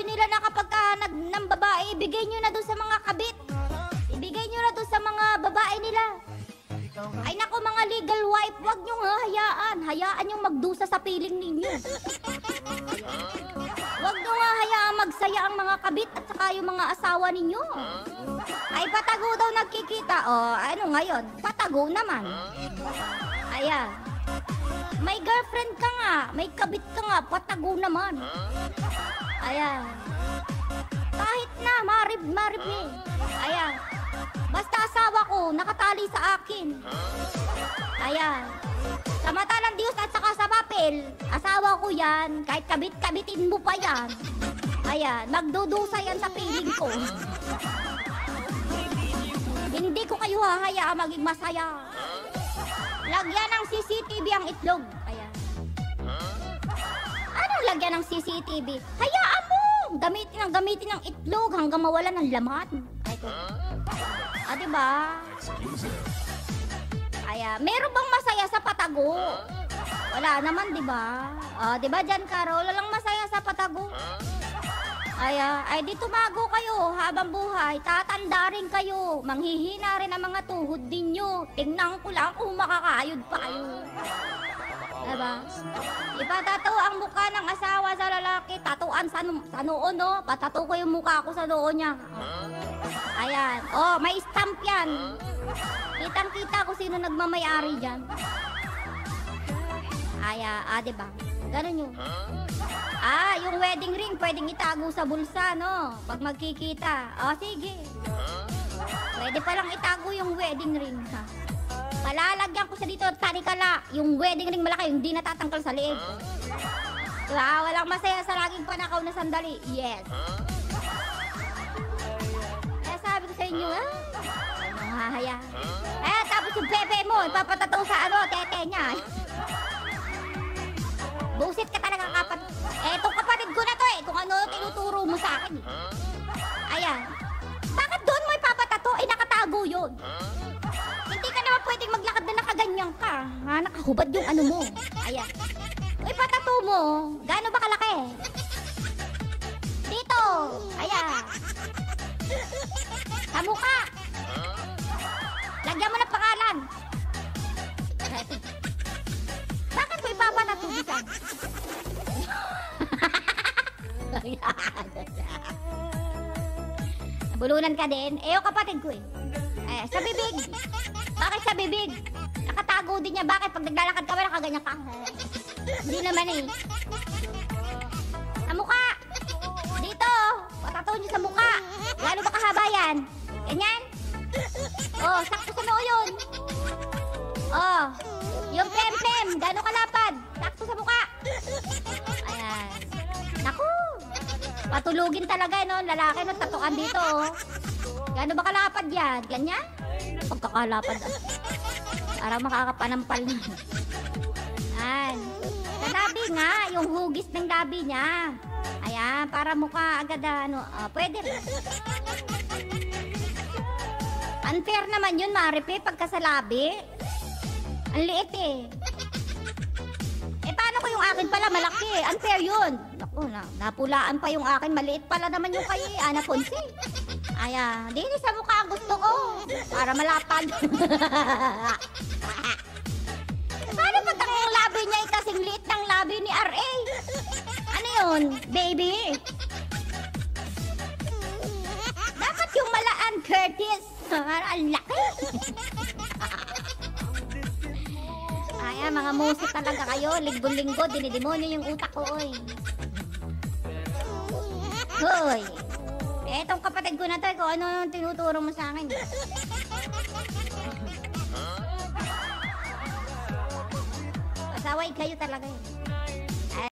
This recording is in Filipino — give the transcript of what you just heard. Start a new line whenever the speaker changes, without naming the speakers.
sabi nila na kapag ng babae, ibigay nyo na doon sa mga kabit. Ibigay nyo na doon sa mga babae nila. Ay nako mga legal wife, wag nyo nga hayaan. Hayaan yung magdusa sa piling ninyo. Wag nyo nga hayaan magsaya ang mga kabit at saka yung mga asawa ninyo. Ay patago daw nagkikita. O ano ngayon? Patago naman. Ayan. May girlfriend ka nga, may kabit ka nga, patago naman. Ayan. Kahit na, marib eh. Ayan. Basta asawa ko, nakatali sa akin. Ayan. Sa mata ng Diyos at saka sa papel, asawa ko yan, kahit kabit-kabitin mo pa yan. Ayan, magdudusa yan sa piling ko. Hindi ko kayo hahayaan maging masaya. Lagyan ng CCTV ang itlog. Ayan. Anong lagyan ng CCTV? Hayaan mo! Gamitin ang itlog hanggang mawala ng laman. Ay, diba? Ayan. Meron bang masaya sa patago? Wala naman, diba? Diba dyan, Carol? Walang masaya sa patago. Ay di tumago kayo habang buhay. Tatanda rin kayo. Manghihina rin ang mga tuhod ninyo. Tingnan ko lang kung makakayod pa kayo. Diba? Ipatato ang mukha ng asawa sa lalaki. Tatuan sa noon, no? Patato ko yung mukha ko sa noon niya. Ayan. Oh, may stamp yan. Kitang-kita ko sino nagmamayari dyan. Diba? Ganun yun. Yung wedding ring, pwedeng itago sa bulsa, no? Pag magkikita. Sige. Pwede palang itago yung wedding ring, ha? Palalagyan ko sa dito, tanikala. Yung wedding ring malaki, yung di natatangkal sa liig. Diba? Walang masaya sa laging panakaw na sandali. Yes. Kaya sabi ko sa inyo, anong hahaya? Tapos yung pepe mo, ipapatato sa tete niya. Busit ka talaga kapatid. Etong kapatid ko na to kung ano tinuturo mo sa akin. Ayan. Bakit doon mo ipapatato? Nakatago yun. Hindi ka naman pwedeng maglakad na nakaganyan ka. Nakahubad yung ano mo. Ayan. Ipatato mo. Gaano ba kalaki? Dito. Ayan. Sa mukha. Lagyan mo ng pangalan. Bakit mo ipapatato dito? Bulunan ka din. Yung kapatid ko sa bibig. Bakit sa bibig? Nakatago din niya. Bakit pag naglalakad ka ba nakaganyan ka? Hindi naman Sa mukha. Dito. Patato niyo sa mukha. Lalo ba kahaba yan? Ganyan? Sakto sa noo yun. Yung pem-pem. Gano'ng kalapad? Sakto sa mukha. Ayan. Naku. Patulugin talaga, no? Lalaki, no? Tatukan dito, Gano'n ba kalapad yan? Ganyan? Pagkakalapad. Para makakapanampal na. Ayan. Sa labi nga, yung hugis ng labi niya. Ayan, para mukha agad, pwede rin. Unfair naman yun, Maripe, pagka sa labi. Ang liit paano ko yung akin pala malaki? Unfair yun. Naku, napulaan pa yung akin. Maliit pala naman yung kay Ana Ponce. Di sa mukha ang gusto ko. Para malapad. Paano pag ang labi niya kasing liit ng labi ni R.A.? Ano yun, baby? Dapat yung malaan, Curtis. Ang laki. Mga musik talaga kayo. Linggo-linggo, dinidemonyo yung utak ko, Hoy. Etong kapatid ko na to, kung ano yung tinuturo mo sa akin. Pasaway kayo talaga